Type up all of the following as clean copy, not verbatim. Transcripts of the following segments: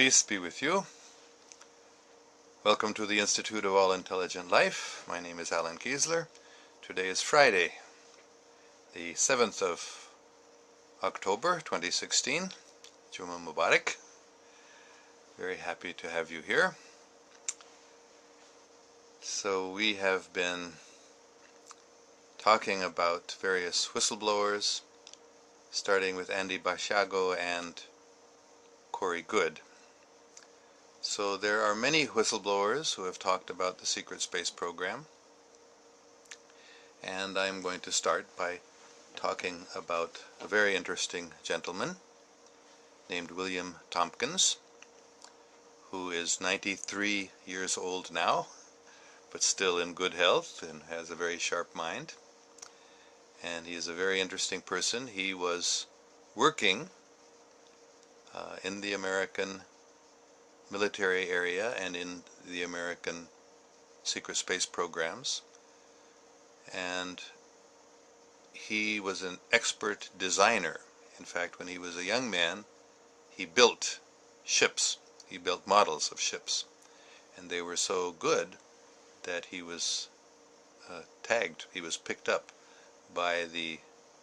Peace be with you. Welcome to the Institute of All Intelligent Life. My name is Alan Kiesler. Today is Friday, the 7th of October 2016. Juma Mubarak. Very happy to have you here. So we have been talking about various whistleblowers, starting with Andy Bashago and Corey Goode. So there are many whistleblowers who have talked about the secret space program, and I'm going to start by talking about a very interesting gentleman named William Tompkins, who is 93 years old now, but still in good health and has a very sharp mind. And he is a very interesting person. He was working in the American military area and in the American secret space programs, and he was an expert designer. In fact, when he was a young man, he built ships. He built models of ships, and they were so good that he was tagged, he was picked up by the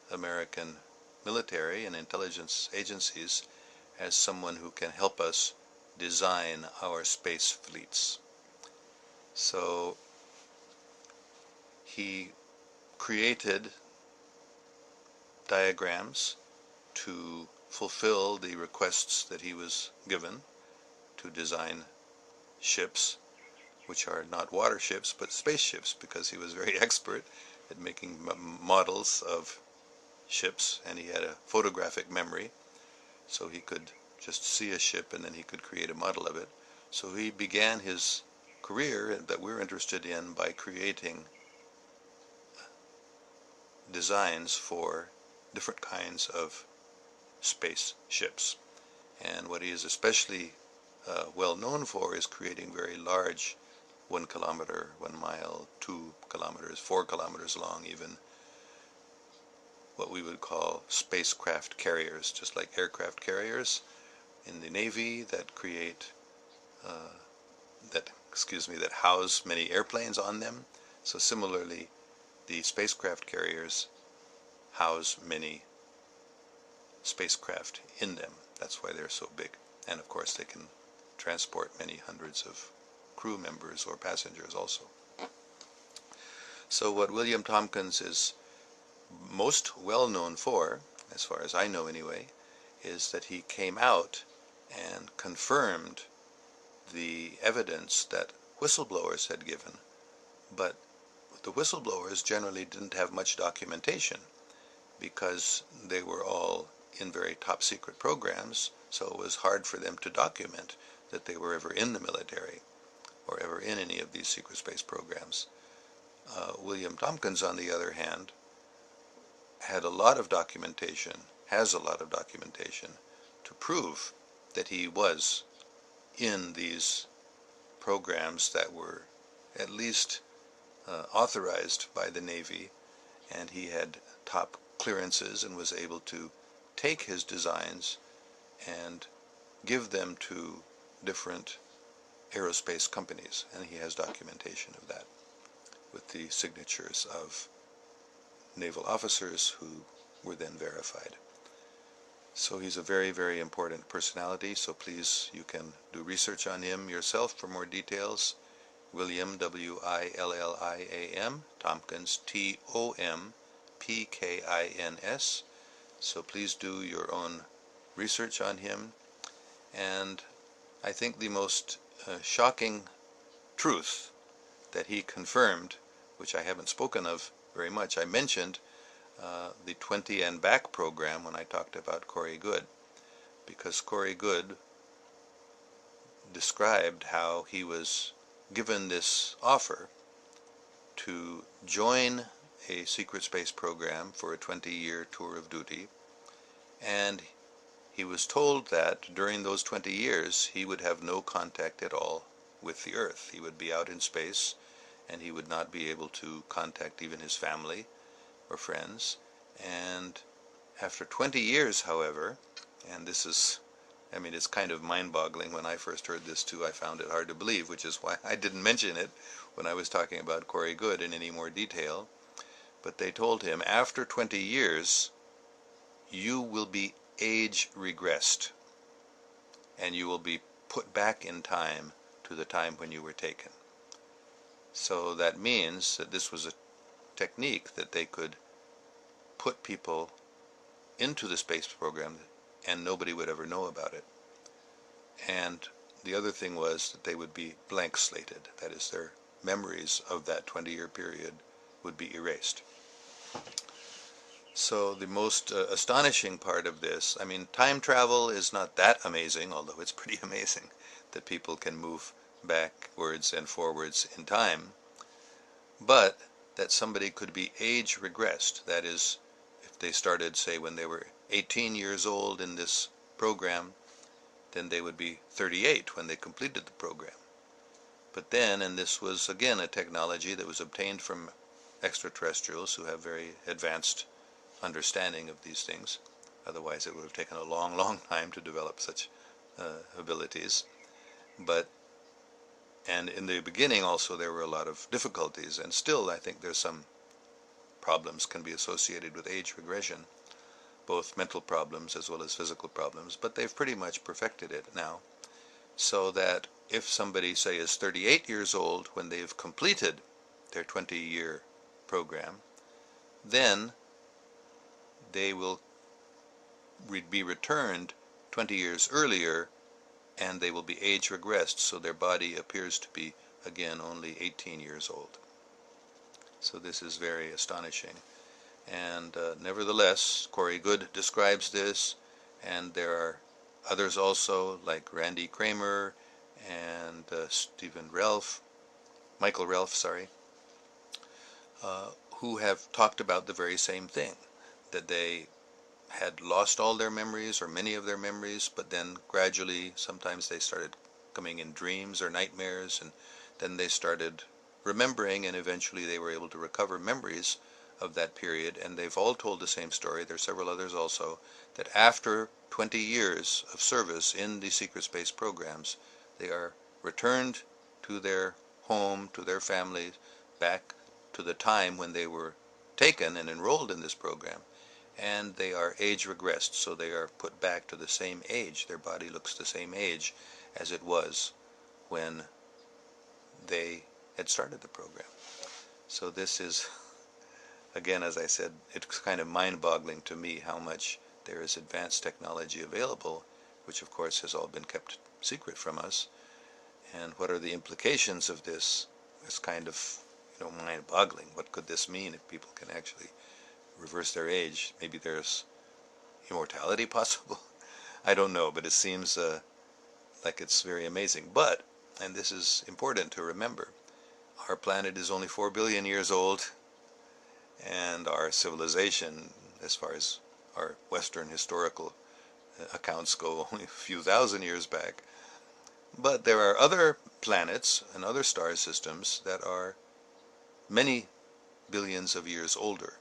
American military and intelligence agencies as someone who can help us design our space fleets. So he created diagrams to fulfill the requests that he was given to design ships, which are not water ships but spaceships, because he was very expert at making models of ships, and he had a photographic memory, so he could just see a ship and then he could create a model of it. So he began his career that we're interested in by creating designs for different kinds of space ships. And what he is especially well known for is creating very large 1 kilometer, 1 mile, 2 kilometers, 4 kilometers long even, what we would call spacecraft carriers, just like aircraft carriers in the Navy that create, that house many airplanes on them. So similarly, the spacecraft carriers house many spacecraft in them. That's why they're so big. And of course they can transport many hundreds of crew members or passengers also. So what William Tompkins is most well known for, as far as I know anyway, is that he came out and confirmed the evidence that whistleblowers had given. But the whistleblowers generally didn't have much documentation because they were all in very top secret programs, so it was hard for them to document that they were ever in the military or ever in any of these secret space programs. William Tompkins, on the other hand, had a lot of documentation, has a lot of documentation to prove that he was in these programs that were at least authorized by the Navy, and he had top clearances and was able to take his designs and give them to different aerospace companies, and he has documentation of that with the signatures of naval officers who were then verified. So he's a very, very important personality, so please, you can do research on him yourself for more details. William, W-I-L-L-I-A-M, Tompkins, T-O-M-P-K-I-N-S. So please do your own research on him. And I think the most shocking truth that he confirmed, which I haven't spoken of very much, I mentioned the 20 and back program when I talked about Corey Goode, because Corey Goode described how he was given this offer to join a secret space program for a 20-year tour of duty, and he was told that during those 20 years he would have no contact at all with the Earth. He would be out in space and he would not be able to contact even his family or friends. And after 20 years, however, and this is I mean, it's kind of mind-boggling. When I first heard this too, I found it hard to believe, which is why I didn't mention it when I was talking about Corey Goode in any more detail. But they told him, after 20 years, you will be age regressed, and you will be put back in time to the time when you were taken. So that means that this was a technique that they could put people into the space program and nobody would ever know about it. And the other thing was that they would be blank slated. That is, their memories of that 20-year period would be erased. So the most astonishing part of this, I mean, time travel is not that amazing, although it's pretty amazing that people can move backwards and forwards in time, but that somebody could be age regressed. That is, if they started, say, when they were 18 years old in this program, then they would be 38 when they completed the program. But then, and this was again a technology that was obtained from extraterrestrials who have very advanced understanding of these things, otherwise it would have taken a long, long time to develop such abilities. And in the beginning also there were a lot of difficulties, and still I think there's some problems can be associated with age regression, both mental problems as well as physical problems, but they've pretty much perfected it now, so that if somebody, say, is 38 years old when they've completed their 20-year program, then they will be returned 20 years earlier, and they will be age regressed, so their body appears to be again only 18 years old. So this is very astonishing. And nevertheless, Corey Goode describes this, and there are others also, like Randy Kramer and Michael Relf, who have talked about the very same thing, that they had lost all their memories or many of their memories, but then gradually sometimes they started coming in dreams or nightmares, and then they started remembering, and eventually they were able to recover memories of that period. And they've all told the same story. There are several others also, that after 20 years of service in the secret space programs, they are returned to their home, to their families, back to the time when they were taken and enrolled in this program, and they are age regressed, so they are put back to the same age. Their body looks the same age as it was when they had started the program. So this is, again, as I said, it's kind of mind-boggling to me how much there is advanced technology available, which of course has all been kept secret from us. And what are the implications of this? It's kind of, mind-boggling. What could this mean if people can actually reverse their age? Maybe there's immortality possible? I don't know, but it seems like it's very amazing. But, and this is important to remember, our planet is only 4 billion years old, and our civilization, as far as our Western historical accounts go, only a few thousand years back. But there are other planets and other star systems that are many billions of years older,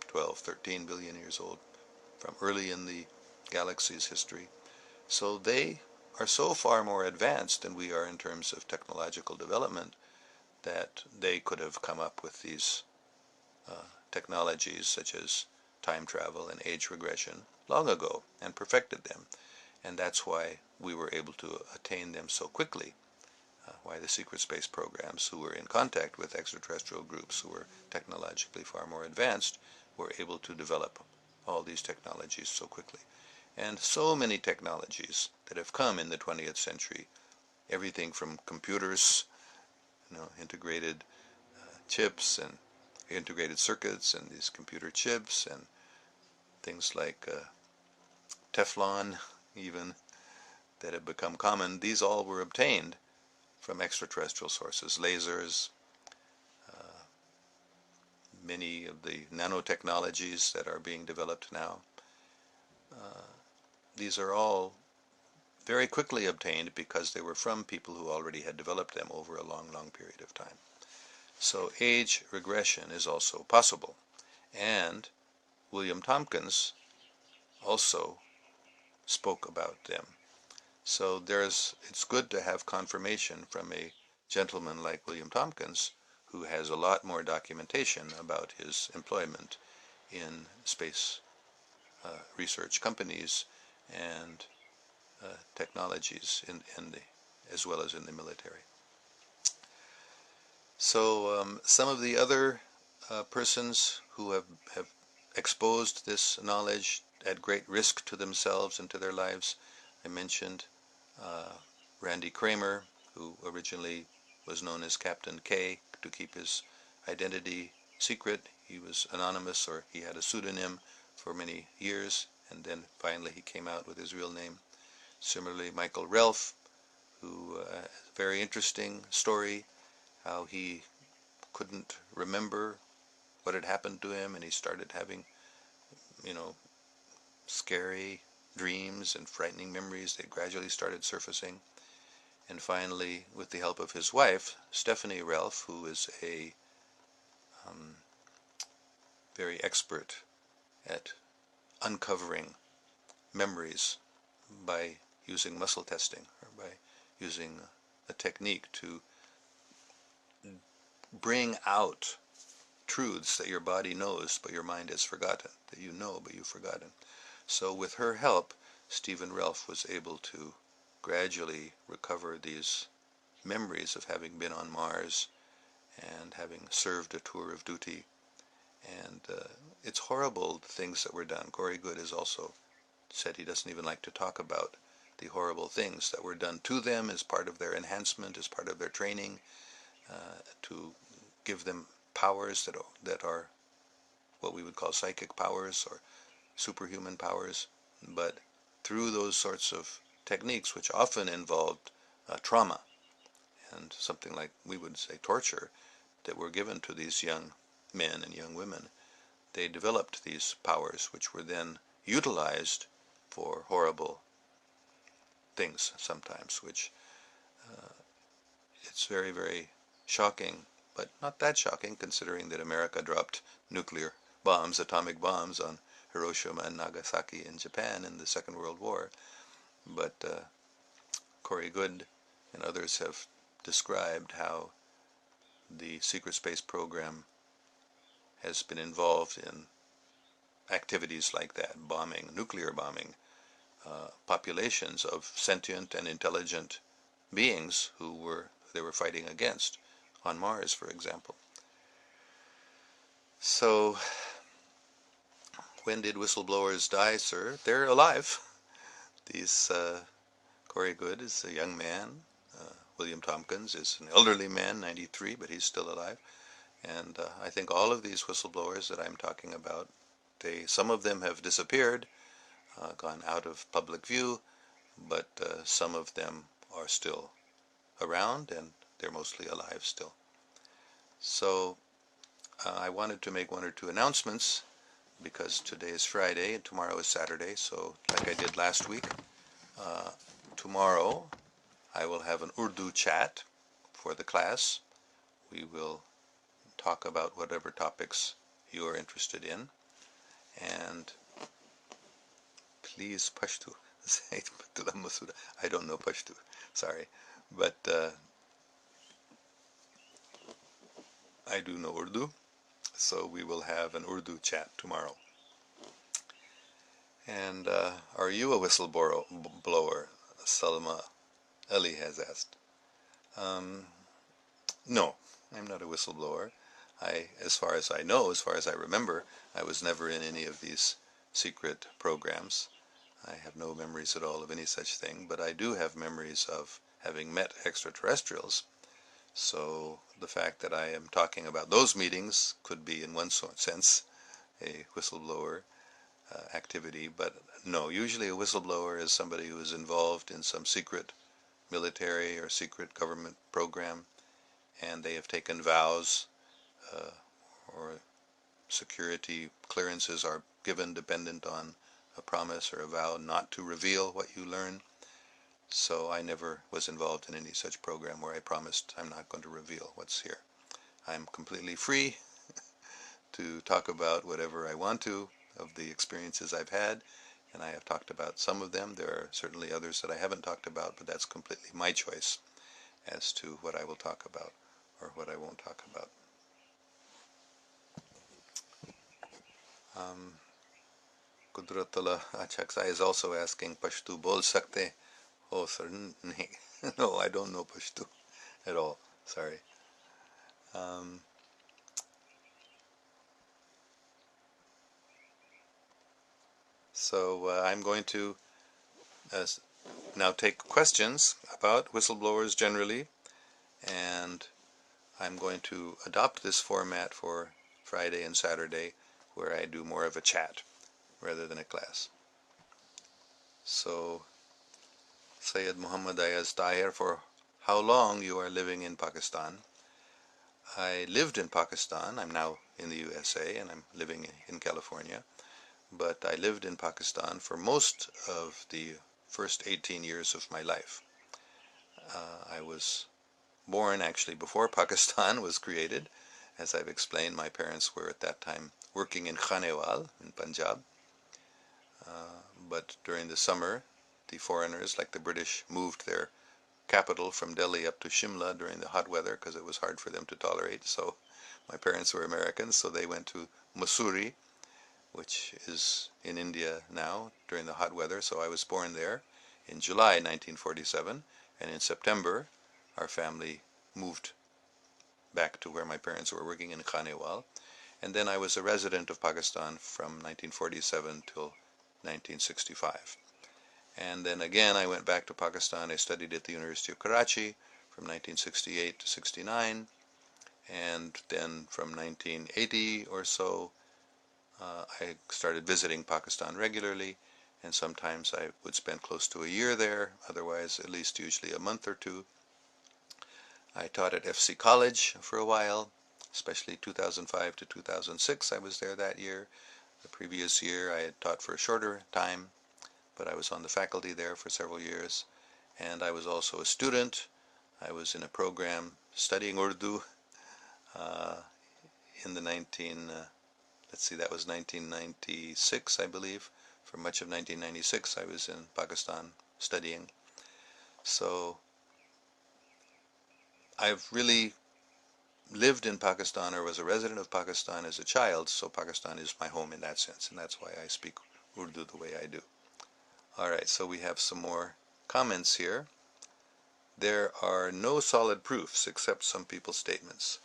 12, 13 billion years old, from early in the galaxy's history. So they are so far more advanced than we are in terms of technological development that they could have come up with these technologies such as time travel and age regression long ago and perfected them. And that's why we were able to attain them so quickly, why the secret space programs, who were in contact with extraterrestrial groups who were technologically far more advanced, were able to develop all these technologies so quickly. And so many technologies that have come in the 20th century, everything from computers, integrated chips and integrated circuits and these computer chips, and things like Teflon even, that have become common. These all were obtained from extraterrestrial sources. Lasers, many of the nanotechnologies that are being developed now. These are all very quickly obtained because they were from people who already had developed them over a long, long period of time. So age regression is also possible. And William Tompkins also spoke about them So it's good to have confirmation from a gentleman like William Tompkins, who has a lot more documentation about his employment in space research companies and technologies as well as in the military. So some of the other persons who have exposed this knowledge at great risk to themselves and to their lives, I mentioned Randy Kramer, who originally was known as Captain K to keep his identity secret. He was anonymous, or he had a pseudonym for many years, and then finally he came out with his real name. Similarly, Michael Relf, who very interesting story, how he couldn't remember what had happened to him, and he started having, you know, scary dreams and frightening memories. They gradually started surfacing. And finally, with the help of his wife, Stephanie Relf, who is a very expert at uncovering memories by using muscle testing, or by using a technique to bring out truths that your body knows but your mind has forgotten, that you know but you've forgotten. So with her help, Stephen Relf was able to gradually recover these memories of having been on Mars and having served a tour of duty. And it's horrible, the things that were done. Corey Goode has also said he doesn't even like to talk about the horrible things that were done to them as part of their enhancement, as part of their training, to give them powers that are what we would call psychic powers or superhuman powers. But through those sorts of techniques, which often involved trauma and something like we would say torture, that were given to these young men and young women, they developed these powers, which were then utilized for horrible things sometimes, which it's very, very shocking, but not that shocking considering that America dropped nuclear bombs, atomic bombs, on Hiroshima and Nagasaki in Japan in the Second World War. But Corey Goode and others have described how the secret space program has been involved in activities like that, bombing, nuclear bombing, populations of sentient and intelligent beings who they were fighting against on Mars, for example. So when did whistleblowers die, sir? They're alive. These Corey Goode is a young man. William Tompkins is an elderly man, 93, but he's still alive. And I think all of these whistleblowers that I'm talking about, some of them have disappeared, gone out of public view, but some of them are still around, and they're mostly alive still. So I wanted to make one or two announcements, because today is Friday and tomorrow is Saturday. So like I did last week, tomorrow I will have an Urdu chat for the class. We will talk about whatever topics you are interested in. And please Pashto. I don't know Pashto, sorry. But I do know Urdu, so we will have an Urdu chat tomorrow. And are you a whistleblower? Salma Ali has asked. No, I'm not a whistleblower. As far as I know, as far as I remember, I was never in any of these secret programs. I have no memories at all of any such thing, but I do have memories of having met extraterrestrials. So the fact that I am talking about those meetings could be, in one sense, a whistleblower activity. But no, usually a whistleblower is somebody who is involved in some secret military or secret government program, and they have taken vows or security clearances are given dependent on a promise or a vow not to reveal what you learn. So I never was involved in any such program where I promised I'm not going to reveal what's here. I'm completely free to talk about whatever I want to of the experiences I've had, and I have talked about some of them. There are certainly others that I haven't talked about, but that's completely my choice as to what I will talk about or what I won't talk about. Kudratullah Achaksa is also asking, Pashtu bol sakte ho sir? No, I don't know Pashtu at all. Sorry. So I'm going to now take questions about whistleblowers generally, and I'm going to adopt this format for Friday and Saturday, where I do more of a chat rather than a class. So, Sayyid Muhammad Ayaz Tahir, for how long you are living in Pakistan? I lived in Pakistan. I'm now in the USA and I'm living in California. But I lived in Pakistan for most of the first 18 years of my life. I was born actually before Pakistan was created. As I've explained, my parents were at that time working in Khanewal in Punjab. But during the summer, the foreigners, like the British, moved their capital from Delhi up to Shimla during the hot weather because it was hard for them to tolerate. So my parents were Americans, so they went to Mussoorie, which is in India now, during the hot weather. So I was born there in July 1947, and in September our family moved back to where my parents were working in Khanewal. And then I was a resident of Pakistan from 1947 till 1965. And then again I went back to Pakistan. I studied at the University of Karachi from 1968 to 69, and then from 1980 or so I started visiting Pakistan regularly, and sometimes I would spend close to a year there, otherwise at least usually a month or two. I taught at FC College for a while, especially 2005 to 2006 I was there that year. The previous year I had taught for a shorter time, but I was on the faculty there for several years. And I was also a student. I was in a program studying Urdu in the that was 1996, I believe. For much of 1996 I was in Pakistan studying. So I've really lived in Pakistan or was a resident of Pakistan as a child, so Pakistan is my home in that sense, and that's why I speak Urdu the way I do. Alright, so we have some more comments here. There are no solid proofs except some people's statements,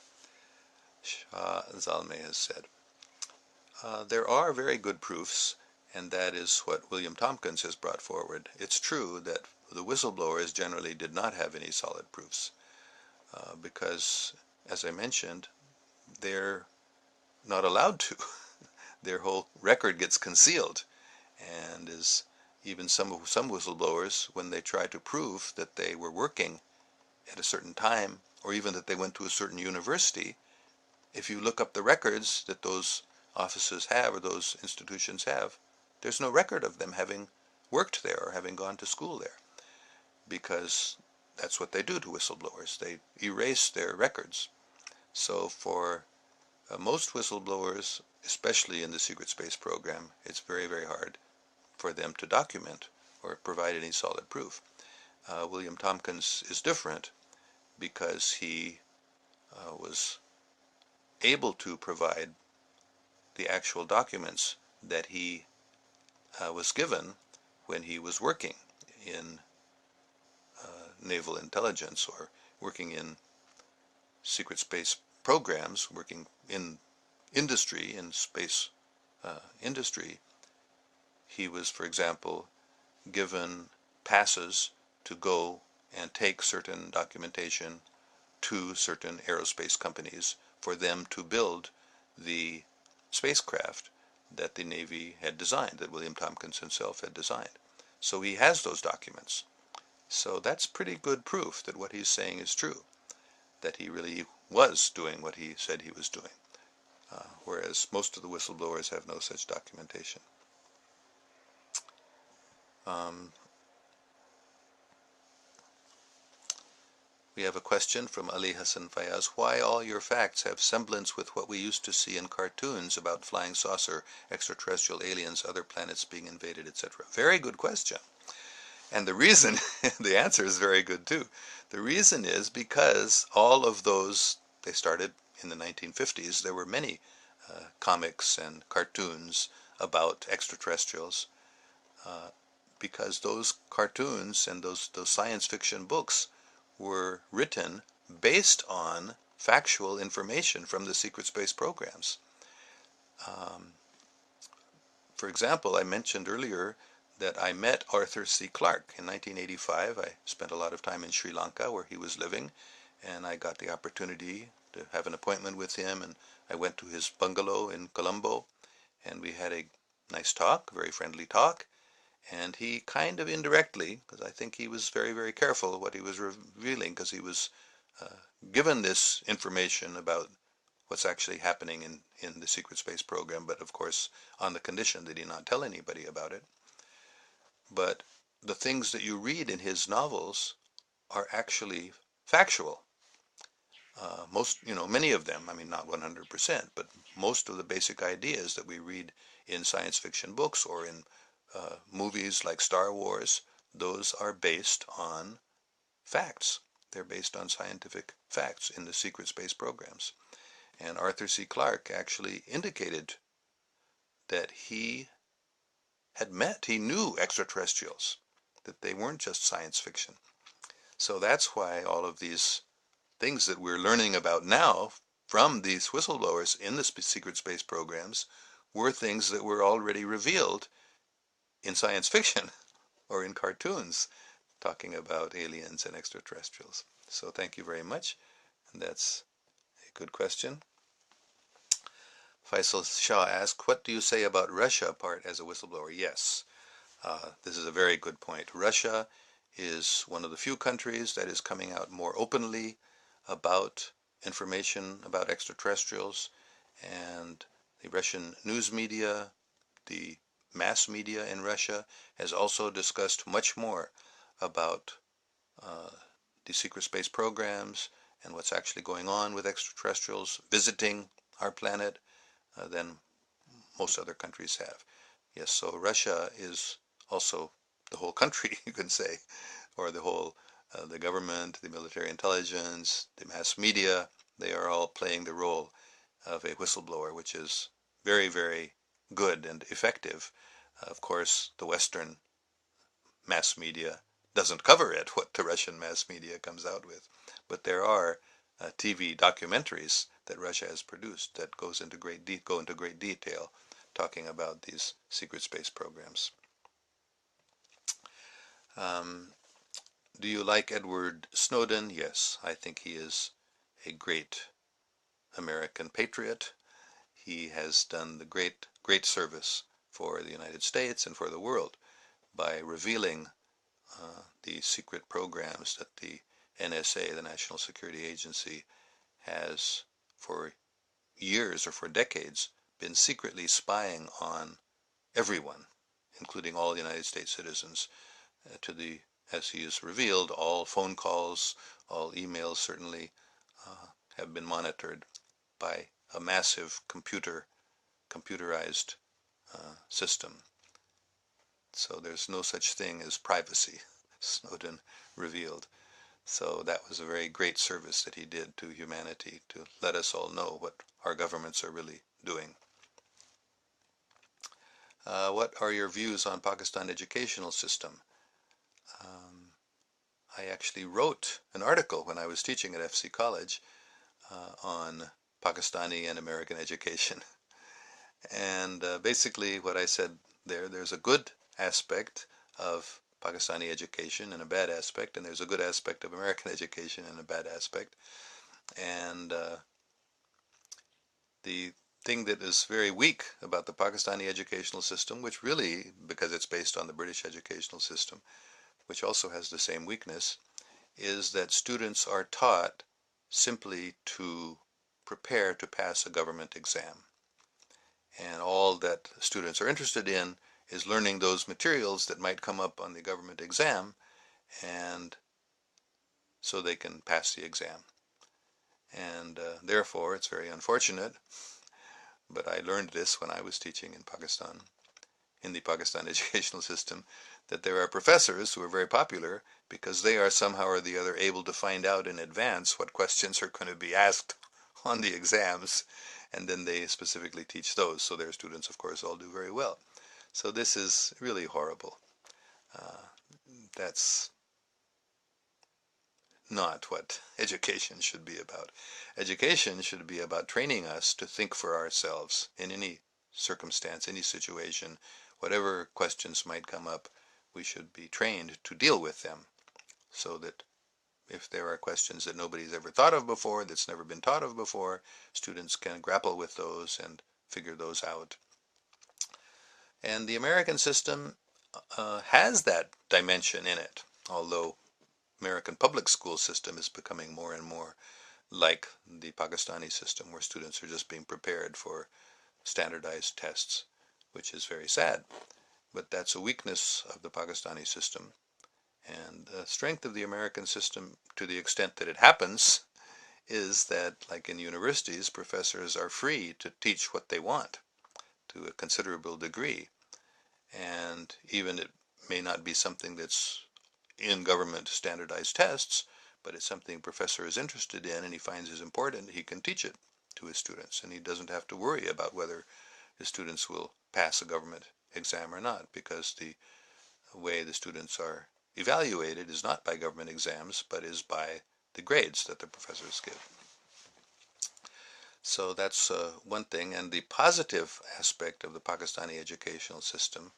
Shah Zalmay has said. There are very good proofs, and that is what William Tompkins has brought forward. It's true that the whistleblowers generally did not have any solid proofs, because, as I mentioned, they're not allowed to. Their whole record gets concealed, and is even some whistleblowers, when they try to prove that they were working at a certain time, or even that they went to a certain university, if you look up the records that those offices have or those institutions have, there's no record of them having worked there or having gone to school there, because that's what they do to whistleblowers. They erase their records. So for most whistleblowers, especially in the secret space program, it's very, very hard for them to document or provide any solid proof. William Tompkins is different because he was able to provide the actual documents that he was given when he was working in naval intelligence or working in secret space programs, working in industry, in space industry. He was, for example, given passes to go and take certain documentation to certain aerospace companies for them to build the spacecraft that the Navy had designed, that William Tompkins himself had designed. So he has those documents. So that's pretty good proof that what he's saying is true, that he really was doing what he said he was doing, whereas most of the whistleblowers have no such documentation. We have a question from Ali Hassan Fayaz. Why all your facts have semblance with what we used to see in cartoons about flying saucer, extraterrestrial aliens, other planets being invaded, etc.? Very good question. And the reason, the answer is very good too. The reason is because all of those, they started in the 1950s, there were many comics and cartoons about extraterrestrials, because those cartoons and those science fiction books were written based on factual information from the secret space programs. For example, I mentioned earlier that I met Arthur C. Clarke in 1985. I spent a lot of time in Sri Lanka where he was living, and I got the opportunity to have an appointment with him, and I went to his bungalow in Colombo, and we had a nice talk, very friendly talk, and he kind of indirectly, because I think he was very, very careful what he was revealing, because he was given this information about what's actually happening in the secret space program, but of course on the condition that he not tell anybody about it. But the things that you read in his novels are actually factual. Many of them, I mean, not 100%, but most of the basic ideas that we read in science fiction books or in movies like Star Wars, those are based on facts. They're based on scientific facts in the secret space programs. And Arthur C. Clarke actually indicated that he knew extraterrestrials, that they weren't just science fiction. So that's why all of these things that we're learning about now from these whistleblowers in the secret space programs were things that were already revealed in science fiction or in cartoons talking about aliens and extraterrestrials. So thank you very much, and that's a good question. Faisal Shah asked, what do you say about Russia part as a whistleblower? Yes, this is a very good point. Russia is one of the few countries that is coming out more openly about information about extraterrestrials, and the Russian news media, the mass media in Russia has also discussed much more about the secret space programs and what's actually going on with extraterrestrials visiting our planet than most other countries have. Yes, so Russia is also the whole country, you can say, or the whole, the government, the military intelligence, the mass media, they are all playing the role of a whistleblower, which is very, very good and effective. Of course, the Western mass media doesn't cover it, what the Russian mass media comes out with. But there are TV documentaries that Russia has produced that go into great detail talking about these secret space programs. Do you like Edward Snowden? Yes, I think he is a great American patriot. He has done the great service for the United States and for the world by revealing the secret programs that the NSA, the National Security Agency, has for years or for decades been secretly spying on everyone, including all United States citizens, as he has revealed, all phone calls, all emails certainly have been monitored by a massive computerized system. So there's no such thing as privacy, Snowden revealed. So that was a very great service that he did to humanity, to let us all know what our governments are really doing. What are your views on Pakistan educational system? I actually wrote an article when I was teaching at FC College on Pakistani and American education. And basically what I said there's a good aspect of Pakistani education and a bad aspect, and there's a good aspect of American education and a bad aspect. And the thing that is very weak about the Pakistani educational system, which really, because it's based on the British educational system, which also has the same weakness, is that students are taught simply to prepare to pass a government exam. And all that students are interested in is learning those materials that might come up on the government exam, and so they can pass the exam. And therefore, it's very unfortunate, but I learned this when I was teaching in Pakistan, in the Pakistan educational system, that there are professors who are very popular because they are somehow or the other able to find out in advance what questions are going to be asked on the exams, and then they specifically teach those, so their students, of course, all do very well. So this is really horrible. That's not what education should be about. Education should be about training us to think for ourselves in any circumstance, any situation, whatever questions might come up, we should be trained to deal with them, so that if there are questions that nobody's ever thought of before, that's never been taught of before, students can grapple with those and figure those out. And the American system has that dimension in it, although American public school system is becoming more and more like the Pakistani system, where students are just being prepared for standardized tests, which is very sad. But that's a weakness of the Pakistani system. And the strength of the American system, to the extent that it happens, is that, like in universities, professors are free to teach what they want to a considerable degree. And even it may not be something that's in government standardized tests, but it's something a professor is interested in and he finds is important, he can teach it to his students, and he doesn't have to worry about whether his students will pass a government exam or not, because the way the students are evaluated is not by government exams, but is by the grades that the professors give. So that's one thing. And the positive aspect of the Pakistani educational system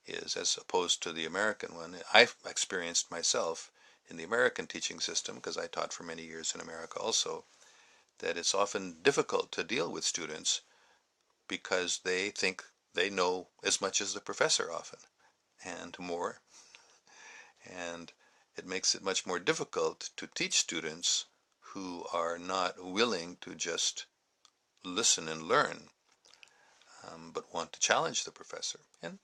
is, as opposed to the American one, I've experienced myself in the American teaching system, because I taught for many years in America also, that it's often difficult to deal with students because they think they know as much as the professor often, and more. And it makes it much more difficult to teach students who are not willing to just listen and learn, but want to challenge the professor. And,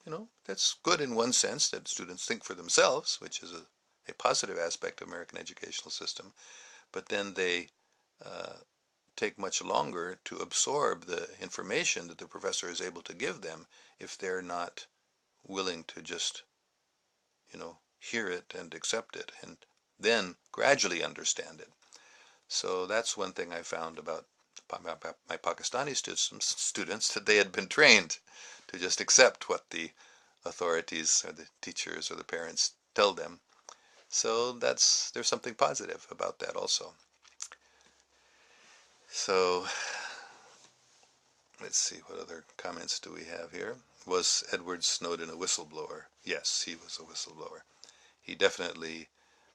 that's good in one sense, that students think for themselves, which is a positive aspect of American educational system, but then they take much longer to absorb the information that the professor is able to give them if they're not willing to just, hear it and accept it and then gradually understand it. So that's one thing I found about my Pakistani students, that they had been trained to just accept what the authorities or the teachers or the parents tell them. So there's something positive about that also. So let's see, what other comments do we have here? Was Edward Snowden a whistleblower? Yes, he was a whistleblower. He definitely,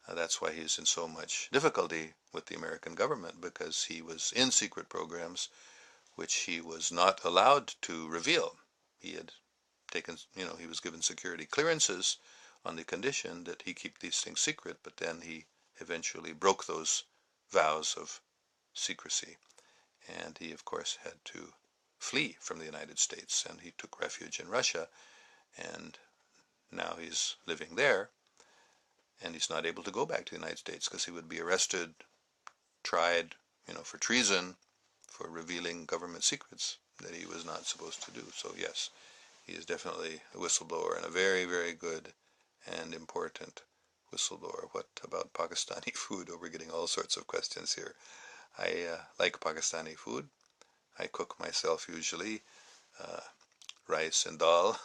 that's why he's in so much difficulty with the American government, because he was in secret programs which he was not allowed to reveal. He had taken, he was given security clearances on the condition that he keep these things secret, but then he eventually broke those vows of secrecy. And he, of course, had to flee from the United States, and he took refuge in Russia, and now he's living there, and he's not able to go back to the United States because he would be arrested, tried, for treason, for revealing government secrets that he was not supposed to do. So yes, he is definitely a whistleblower, and a very, very good and important whistleblower. What about Pakistani food? Oh, we're getting all sorts of questions here. I like Pakistani food. I cook myself usually, rice and dal.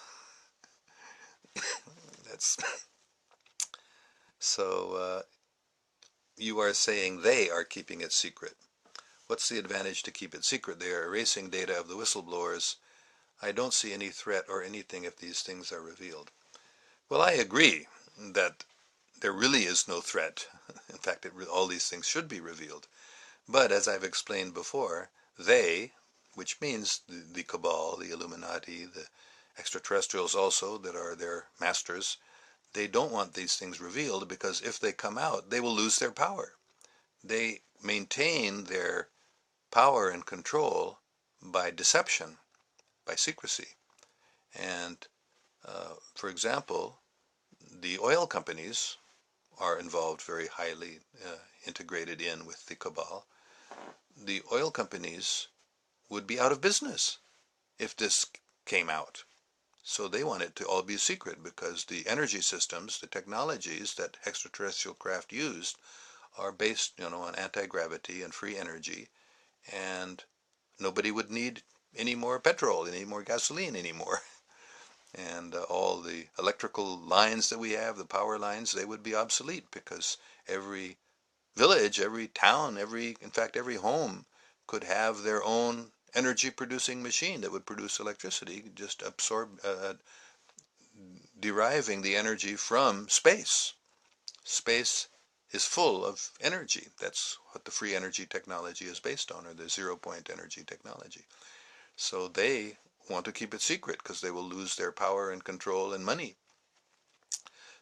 That's so. You are saying they are keeping it secret. What's the advantage to keep it secret? They are erasing data of the whistleblowers. I don't see any threat or anything if these things are revealed. Well, I agree that there really is no threat. In fact, all these things should be revealed. But as I've explained before, they, which means the cabal, the Illuminati, the extraterrestrials also that are their masters, they don't want these things revealed, because if they come out, they will lose their power. They maintain their power and control by deception, by secrecy. And for example, the oil companies are involved, very highly integrated in with the cabal, the oil companies would be out of business if this came out. So they want it to all be secret because the energy systems, the technologies that extraterrestrial craft used are based, on anti-gravity and free energy, and nobody would need any more petrol, any more gasoline anymore. And all the electrical lines that we have, the power lines, they would be obsolete because every village, every town, in fact, every home could have their own energy producing machine that would produce electricity, just deriving the energy from space. Space is full of energy. That's what the free energy technology is based on, or the zero-point energy technology. So they want to keep it secret because they will lose their power and control and money.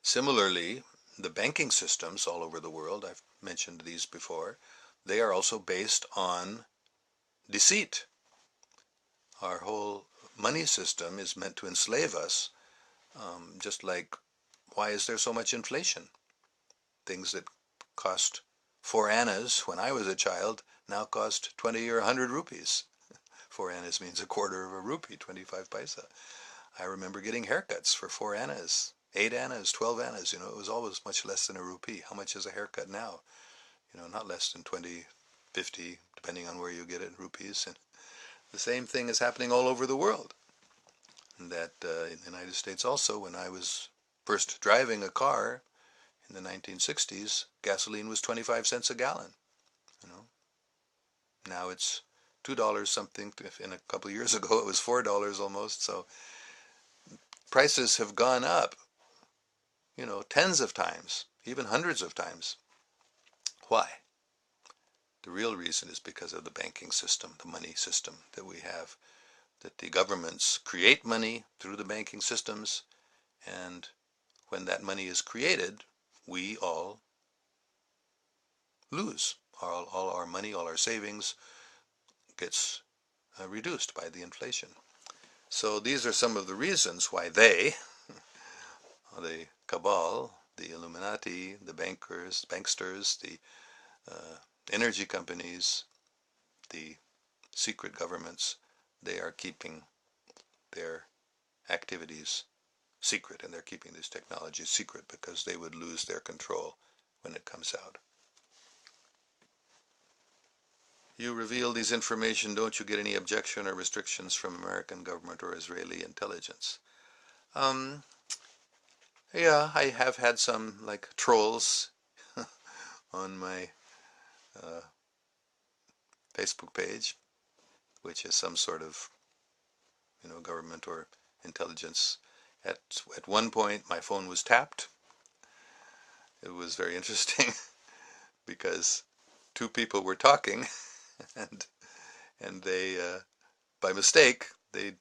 Similarly, the banking systems all over the world, I've mentioned these before, they are also based on deceit. Our whole money system is meant to enslave us, just like, why is there so much inflation? Things that cost 4 annas when I was a child now cost 20 or 100 rupees. 4 annas means a quarter of a rupee, 25 paisa. I remember getting haircuts for 4 annas, 8 annas, 12 annas. It was always much less than a rupee. How much is a haircut now? Not less than 20, 50, depending on where you get it in rupees. And the same thing is happening all over the world. And that in the United States also, when I was first driving a car in the 1960s, gasoline was 25 cents a gallon. Now it's $2 something. In a couple of years ago, it was $4 almost. So prices have gone up, tens of times, even hundreds of times. Why? The real reason is because of the banking system, the money system that we have, that the governments create money through the banking systems, and when that money is created, we all lose. All our money, all our savings gets reduced by the inflation. So these are some of the reasons why they, the cabal, the Illuminati, the banksters, the energy companies, the secret governments, they are keeping their activities secret, and they're keeping these technologies secret because they would lose their control when it comes out. You reveal these information, don't you get any objection or restrictions from American government or Israeli intelligence? Yeah, I have had some, like, trolls on my Facebook page, which is some sort of, government or intelligence. At one point, my phone was tapped. It was very interesting because two people were talking, and they, by mistake, they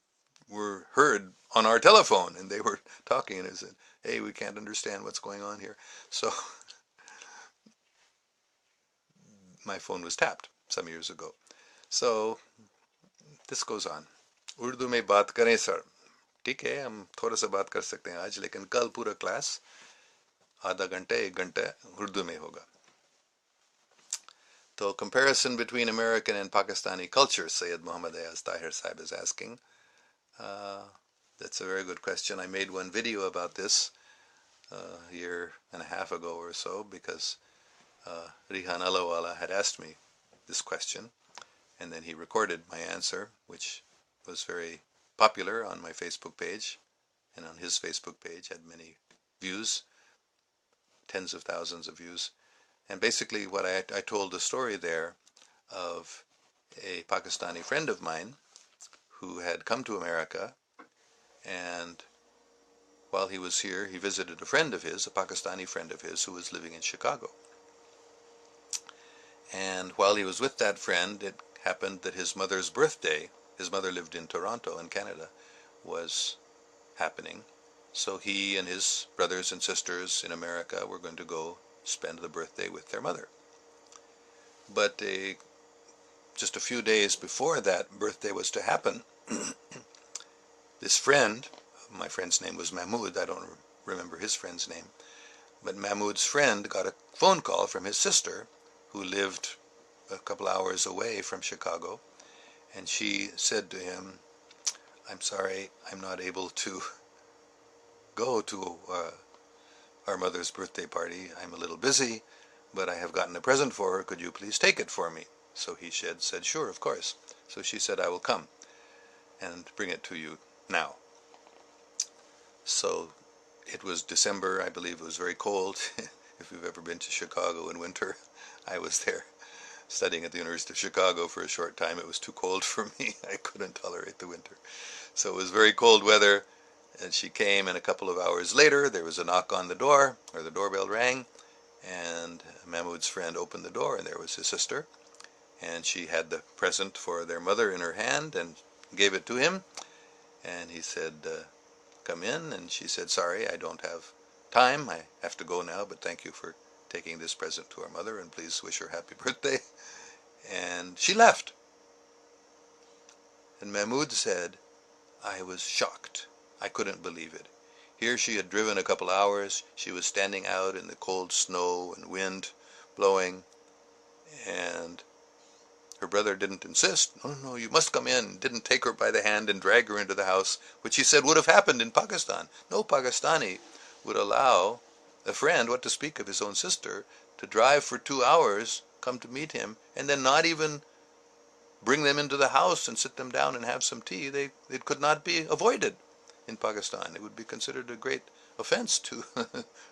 were heard on our telephone, and they were talking, and it said, "Hey, we can't understand what's going on here." So my phone was tapped some years ago. So this goes on. Urdu में बात करें sir? ठीक है, हम थोड़ा सा बात कर सकते हैं आज, लेकिन कल पूरा क्लास आधा घंटा 1 घंटा उर्दू में होगा. So comparison between American and Pakistani culture, Sayyid Muhammad Ayaz Tahir Saib is asking. That's a very good question. I made one video about this a year and a half ago or so because Rihan Alawala had asked me this question, and then he recorded my answer, which was very popular on my Facebook page, and on his Facebook page had many views, tens of thousands of views. And basically what I told a story there of a Pakistani friend of mine who had come to America, and while he was here, he visited a friend of his, a Pakistani friend of his, who was living in Chicago. And while he was with that friend, it happened that his mother's birthday, his mother lived in Toronto in Canada, was happening. So he and his brothers and sisters in America were going to go spend the birthday with their mother. But just a few days before that birthday was to happen, this friend, my friend's name was Mahmoud, I don't remember his friend's name, But Mahmud's friend got a phone call from his sister, who lived a couple hours away from Chicago, and she said to him, "I'm sorry, I'm not able to go to our mother's birthday party. I'm a little busy, but I have gotten a present for her. Could you please take it for me?" So he said, "Sure, of course." So she said, "I will come and bring it to you now." So it was December, I believe. It was very cold. If you've ever been to Chicago in winter, I was there studying at the University of Chicago for a short time. It was too cold for me. I couldn't tolerate the winter. So it was very cold weather, and she came, and a couple of hours later there was a knock on the door, or the doorbell rang, and Mahmud's friend opened the door, and there was his sister, and she had the present for their mother in her hand and gave it to him, and he said, "Come in," and she said, "Sorry, I don't have time. I have to go now, but thank you for taking this present to our mother, and please wish her happy birthday." And she left. And Mahmud said, "I was shocked. I couldn't believe it. Here she had driven a couple hours. She was standing out in the cold snow and wind blowing, and her brother didn't insist. No, no, you must come in. Didn't take her by the hand and drag her into the house, which he said would have happened in Pakistan. No Pakistani would allow a friend, what to speak of his own sister, to drive for 2 hours, come to meet him, and then not even bring them into the house and sit them down and have some tea. It could not be avoided in Pakistan. It would be considered a great offense to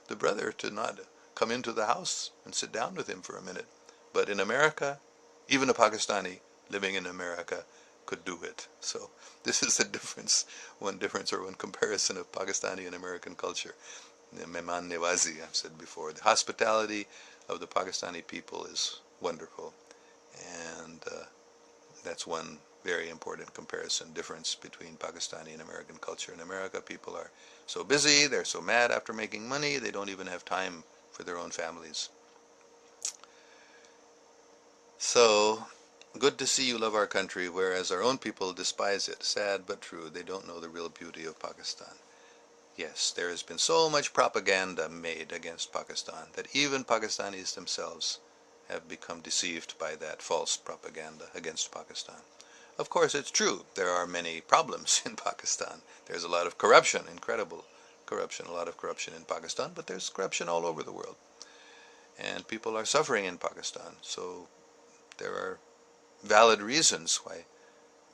the brother to not come into the house and sit down with him for a minute. But in America, even a Pakistani living in America could do it. So this is the difference, one comparison of Pakistani and American culture. Mehman Newazi, I've said before, the hospitality of the Pakistani people is wonderful, and that's one very important difference between Pakistani and American culture. In America, people are so busy, they're so mad after making money, they don't even have time for their own families. So, good to see you love our country, whereas our own people despise it. Sad but true, they don't know the real beauty of Pakistan. Yes, there has been so much propaganda made against Pakistan that even Pakistanis themselves have become deceived by that false propaganda against Pakistan. Of course, it's true. There are many problems in Pakistan. There's a lot of corruption, incredible corruption, a lot of corruption in Pakistan, but there's corruption all over the world. And people are suffering in Pakistan. So there are valid reasons why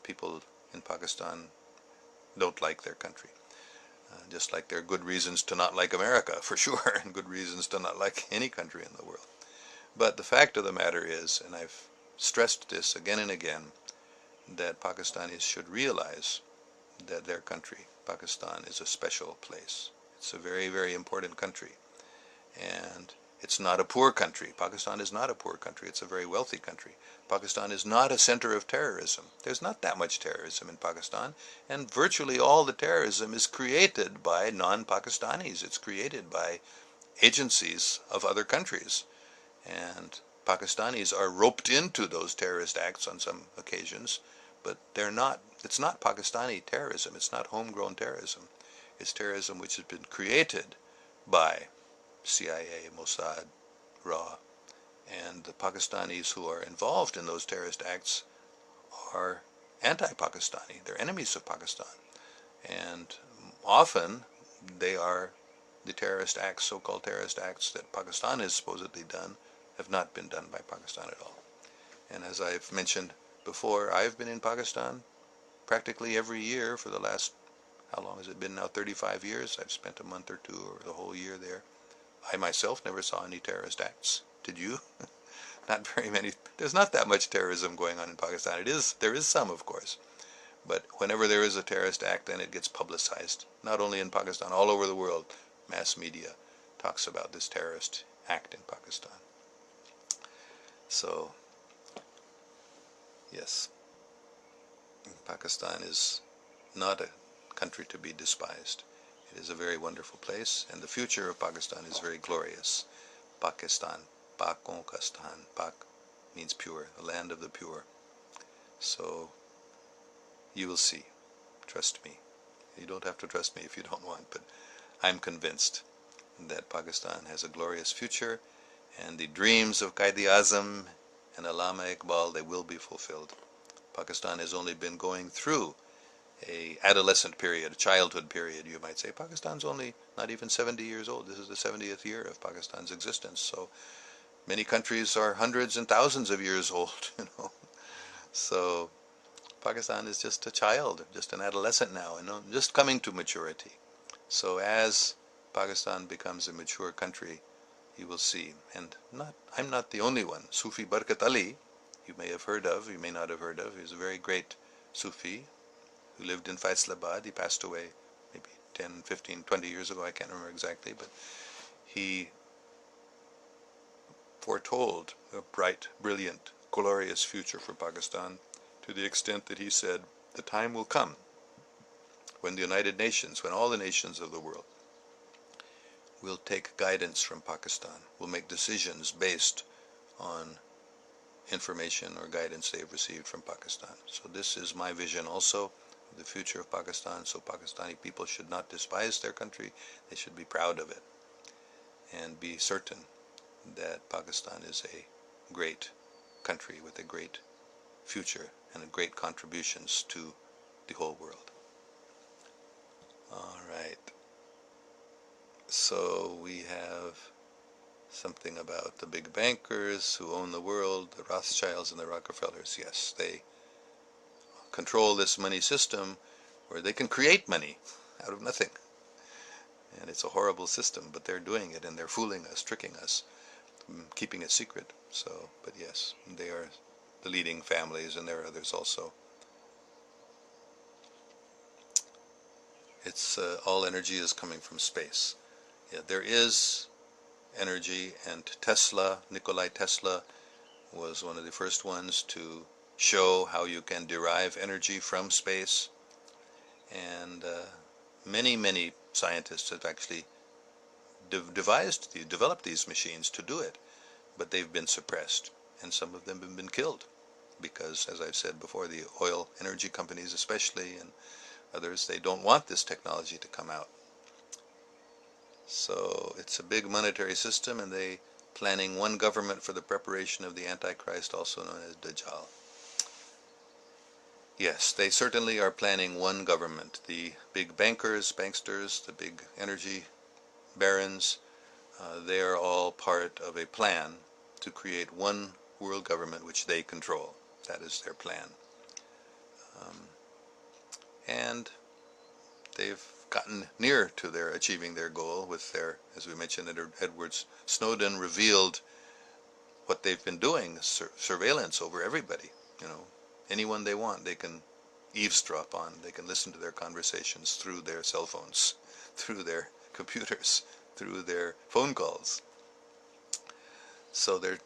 people in Pakistan don't like their country. Just like there are good reasons to not like America, for sure, and good reasons to not like any country in the world. But the fact of the matter is, and I've stressed this again and again, that Pakistanis should realize that their country, Pakistan, is a special place. It's a very, very important country. And it's not a poor country. Pakistan is not a poor country. It's a very wealthy country. Pakistan is not a center of terrorism. There's not that much terrorism in Pakistan, and virtually all the terrorism is created by non-Pakistanis. It's created by agencies of other countries. And Pakistanis are roped into those terrorist acts on some occasions, but it's not Pakistani terrorism. It's not homegrown terrorism. It's terrorism which has been created by CIA, Mossad, RAW, and the Pakistanis who are involved in those terrorist acts are anti-Pakistani. They're enemies of Pakistan. And often they are the terrorist acts, so-called terrorist acts that Pakistan has supposedly done, have not been done by Pakistan at all. And as I've mentioned before, I've been in Pakistan practically every year for the last, how long has it been now, 35 years? I've spent a month or two or the whole year there. I myself never saw any terrorist acts. Did you? Not very many. There's not that much terrorism going on in Pakistan. There is some, of course. But whenever there is a terrorist act, then it gets publicized. Not only in Pakistan, all over the world, mass media talks about this terrorist act in Pakistan. So, yes, Pakistan is not a country to be despised. It is a very wonderful place, and the future of Pakistan is very glorious. Pakistan, Pakon ka stan. Pak means pure, the land of the pure. So, you will see. Trust me. You don't have to trust me if you don't want, but I'm convinced that Pakistan has a glorious future, and the dreams of Quaid-e-Azam and Allama Iqbal, they will be fulfilled. Pakistan has only been going through a adolescent period, a childhood period, you might say. Pakistan's only not even 70 years old. This is the 70th year of Pakistan's existence. So many countries are hundreds and thousands of years old, you know. So Pakistan is just a child, just an adolescent now, and just coming to maturity. So as Pakistan becomes a mature country, you will see, and I'm not the only one. Sufi Barkat Ali, you may have heard of, you may not have heard of. He's a very great Sufi who lived in Faisalabad. He passed away maybe 10, 15, 20 years ago, I can't remember exactly, but he foretold a bright, brilliant, glorious future for Pakistan, to the extent that he said, the time will come when the United Nations, when all the nations of the world will take guidance from Pakistan, will make decisions based on information or guidance they have received from Pakistan. So this is my vision also of the future of Pakistan. So Pakistani people should not despise their country. They should be proud of it and be certain that Pakistan is a great country with a great future and great contributions to the whole world. All right. So we have something about the big bankers who own the world, the Rothschilds and the Rockefellers. Yes, they control this money system where they can create money out of nothing. And it's a horrible system, but they're doing it, and they're fooling us, tricking us, keeping it secret. So, but yes, they are the leading families, and there are others also. It's all energy is coming from space. Yeah, there is energy, and Nikola Tesla was one of the first ones to show how you can derive energy from space. And many scientists have actually developed these machines to do it, but they've been suppressed, and some of them have been killed because, as I've said before, the oil energy companies especially, and others, they don't want this technology to come out. So it's a big monetary system, and they planning one government for the preparation of the Antichrist, also known as Dajjal. Yes, they certainly are planning one government. The big banksters, the big energy barons, they are all part of a plan to create one world government which they control. That is their plan. And they've gotten near to their achieving their goal with their, as we mentioned, Edward Snowden revealed what they've been doing, surveillance over everybody. You know, anyone they want, they can eavesdrop on. They can listen to their conversations through their cell phones, through their computers, through their phone calls. So they're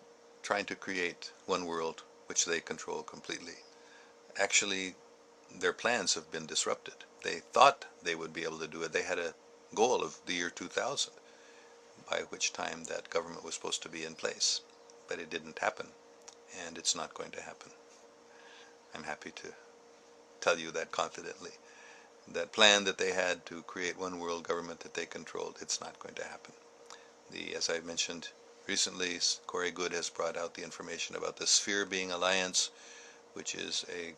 trying to create one world which they control completely. Actually, their plans have been disrupted. They thought they would be able to do it. They had a goal of the year 2000, by which time that government was supposed to be in place. But it didn't happen, and it's not going to happen. I'm happy to tell you that confidently. That plan that they had to create one world government that they controlled, it's not going to happen. As I mentioned recently, Corey Goode has brought out the information about the Sphere Being Alliance, which is a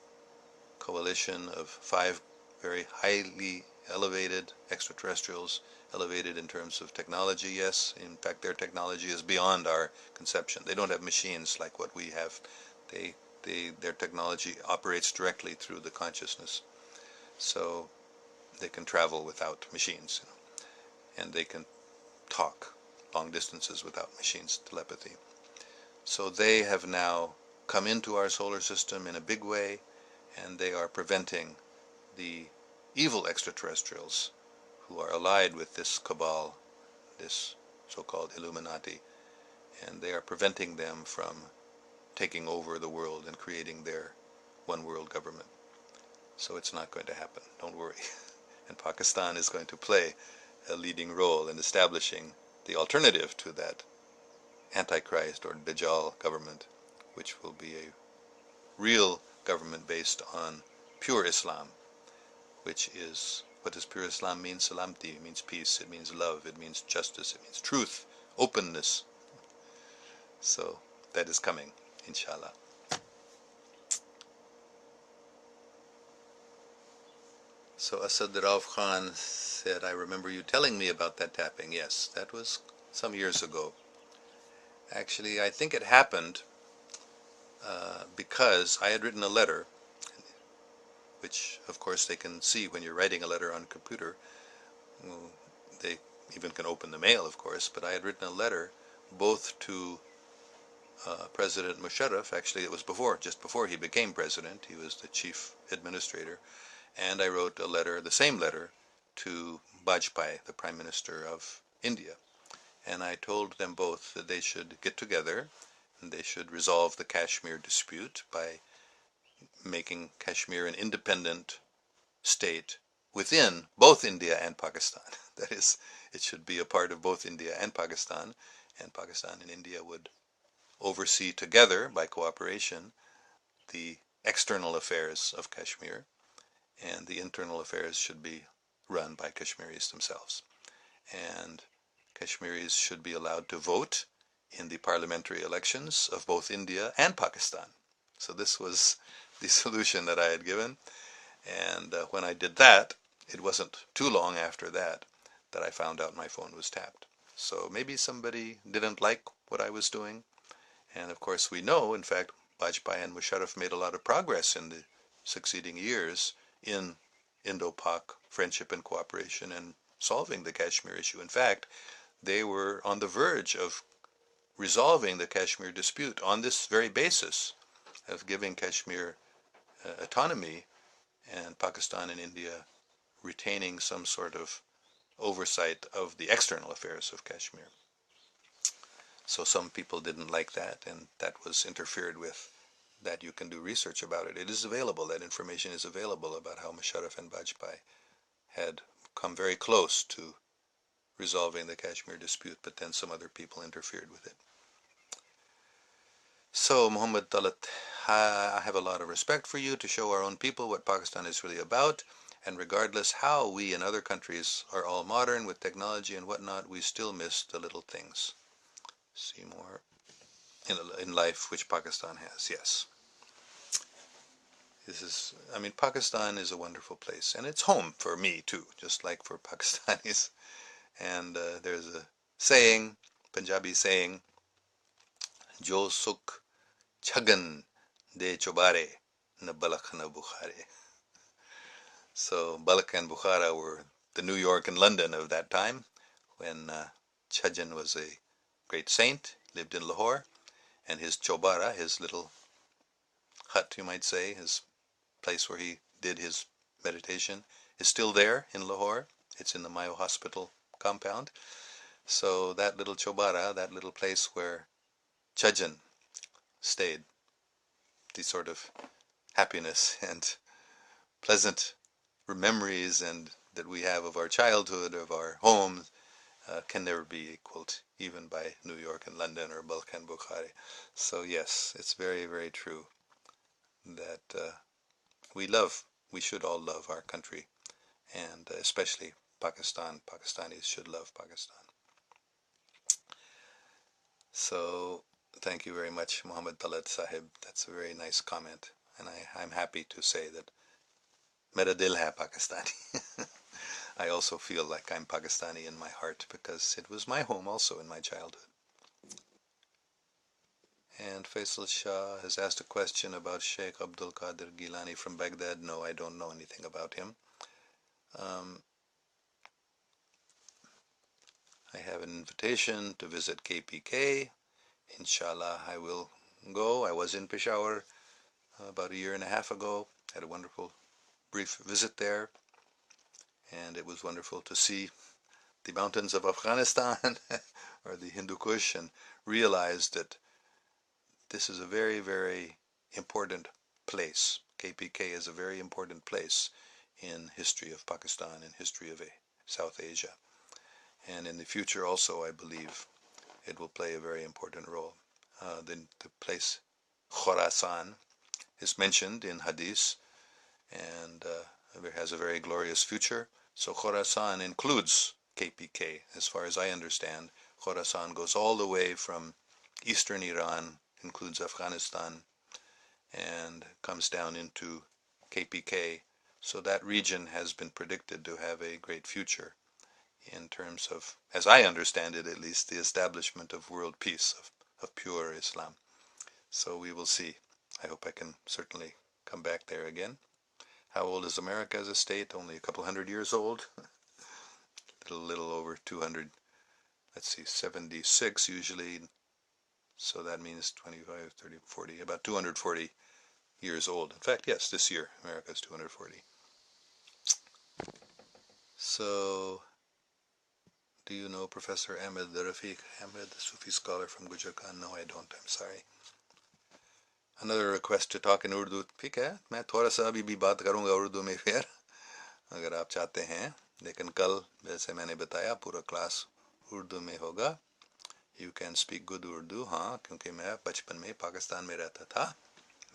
coalition of 5 very highly elevated extraterrestrials, elevated in terms of technology, yes. In fact, their technology is beyond our conception. They don't have machines like what we have. Their technology operates directly through the consciousness. So they can travel without machines, you know, and they can talk long distances without machines, telepathy. So they have now come into our solar system in a big way, and they are preventing the evil extraterrestrials who are allied with this cabal, this so-called Illuminati, and they are preventing them from taking over the world and creating their one world government. So it's not going to happen, don't worry. And Pakistan is going to play a leading role in establishing the alternative to that Antichrist or Dajjal government, which will be a real government based on pure Islam, which is What does pure Islam mean? Salamti. It means peace. It means love. It means justice. It means truth, openness. So that is coming, inshallah. So Asad Rauf Khan said, I remember you telling me about that tapping. Yes, that was some years ago. Actually, I think it happened because I had written a letter, which of course they can see when you're writing a letter on a computer. Well, they even can open the mail, of course, but I had written a letter both to President Musharraf. Actually, it was just before he became president. He was the chief administrator. And I wrote a letter, the same letter, to Vajpayee, the Prime Minister of India. And I told them both that they should get together and they should resolve the Kashmir dispute by making Kashmir an independent state within both India and Pakistan. That is, it should be a part of both India and Pakistan and India would oversee together, by cooperation, the external affairs of Kashmir, and the internal affairs should be run by Kashmiris themselves. And Kashmiris should be allowed to vote in the parliamentary elections of both India and Pakistan. So this was the solution that I had given. And when I did that, it wasn't too long after that that I found out my phone was tapped. So maybe somebody didn't like what I was doing. And of course we know, in fact, Vajpayee and Musharraf made a lot of progress in the succeeding years in Indo-Pak friendship and cooperation and solving the Kashmir issue. In fact, they were on the verge of resolving the Kashmir dispute on this very basis of giving Kashmir autonomy and Pakistan and India retaining some sort of oversight of the external affairs of Kashmir. So some people didn't like that, and that was interfered with. That you can do research about it. It is available. That information is available about how Musharraf and Vajpayee had come very close to resolving the Kashmir dispute, but then some other people interfered with it. So, Muhammad Talat, I have a lot of respect for you to show our own people what Pakistan is really about, and regardless how we in other countries are all modern with technology and whatnot, we still miss the little things. See more in life which Pakistan has, yes. Pakistan is a wonderful place, and it's home for me too, just like for Pakistanis. And there's a saying, Punjabi saying, Jo sukh chagan de chobare, na balakh na Bukhare. So Balkh and Bukhara were the New York and London of that time, when Chajan was a great saint, lived in Lahore, and his chobara, his little hut, you might say, his place where he did his meditation, is still there in Lahore. It's in the Mayo Hospital compound. So that little chobara, that little place where Chajan stayed, the sort of happiness and pleasant memories and that we have of our childhood, of our homes, can never be equaled, even by New York and London or Balkh and Bukhari. So yes, it's very, very true that we should all love our country, and especially Pakistan. Pakistanis should love Pakistan. So thank you very much, Muhammad Talat Sahib. That's a very nice comment, and I'm happy to say that Mera dil hai Pakistani. I also feel like I'm Pakistani in my heart because it was my home also in my childhood. And Faisal Shah has asked a question about Sheikh Abdul Qadir Gilani from Baghdad. No, I don't know anything about him. I have an invitation to visit KPK. Inshallah, I will go. I was in Peshawar about a year and a half ago. Had a wonderful brief visit there, and it was wonderful to see the mountains of Afghanistan or the Hindu Kush, and realize that this is a very, very important place. KPK is a very important place in history of Pakistan and history of South Asia. And in the future also, I believe, it will play a very important role. The place Khorasan is mentioned in Hadith, and it has a very glorious future. So Khorasan includes KPK, as far as I understand. Khorasan goes all the way from eastern Iran, includes Afghanistan, and comes down into KPK. So that region has been predicted to have a great future in terms of, as I understand it at least, the establishment of world peace, of pure Islam. So we will see. I hope I can certainly come back there again. How old is America as a state? Only a couple hundred years old. A little over 200. Let's see, 76 usually. So that means 25, 30, 40, about 240 years old. In fact, yes, this year America is 240. So, do you know Professor Ahmed Rafiq Ahmed, the Sufi scholar from Gujarat? No, I don't. I'm sorry. Another request to talk in Urdu. ठीक है, मैं थोड़ा सा अभी भी बात करूँगा उर्दू में फिर, अगर आप चाहते हैं. लेकिन कल जैसे मैंने बताया पूरा क्लास उर्दू में होगा. You can speak good Urdu. हाँ, क्योंकि मैं बचपन में पाकिस्तान में रहता था.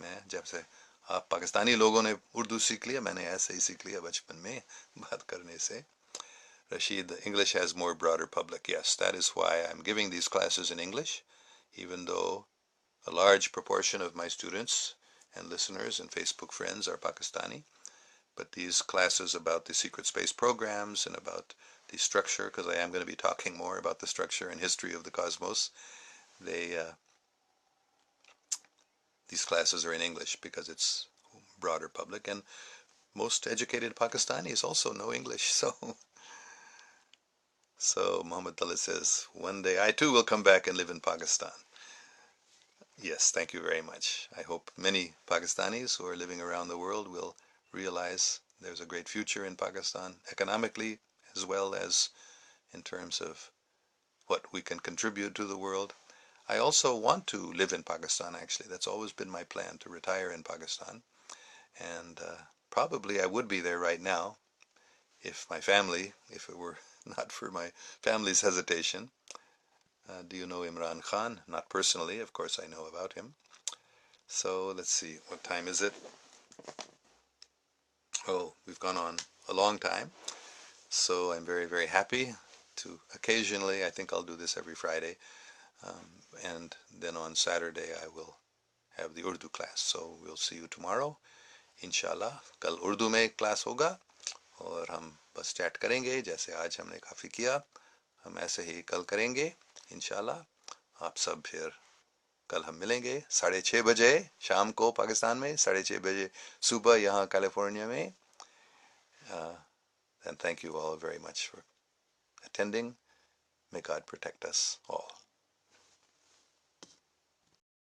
मैं जब से आप पाकिस्तानी लोगों ने उर्दू सीख लिया, मैंने ऐसे ही सीख लिया बचपन में बात करने से. Rashid, English has more broader public. Yes, that is why I'm giving these classes in English, even though a large proportion of my students and listeners and Facebook friends are Pakistani. But these classes about the secret space programs and about the structure, because I am going to be talking more about the structure and history of the cosmos, these classes are in English because it's broader public, and most educated Pakistanis also know English. So Muhammad Dalit says, one day I too will come back and live in Pakistan. Yes, thank you very much. I hope many Pakistanis who are living around the world will realize there's a great future in Pakistan, economically as well as in terms of what we can contribute to the world. I also want to live in Pakistan, actually. That's always been my plan, to retire in Pakistan. And probably I would be there right now if my family, if it were not for my family's hesitation. Do you know Imran Khan? Not personally, of course I know about him. So let's see, what time is it? Oh, we've gone on a long time. So I'm very, very happy to occasionally, I think I'll do this every Friday, and then on Saturday I will have the Urdu class. So we'll see you tomorrow, inshallah. कल उर्दू में class होगा और हम बस chat करेंगे जैसे आज हमने काफ़ी किया. हम ऐसे ही कल करेंगे इंशाल्लाह. आप सब फिर कल हम मिलेंगे 6:30 बजे शाम को पाकिस्तान में, 6:30 बजे सुबह यहाँ कैलिफोर्निया में. And thank you all very much for attending. May God protect us all.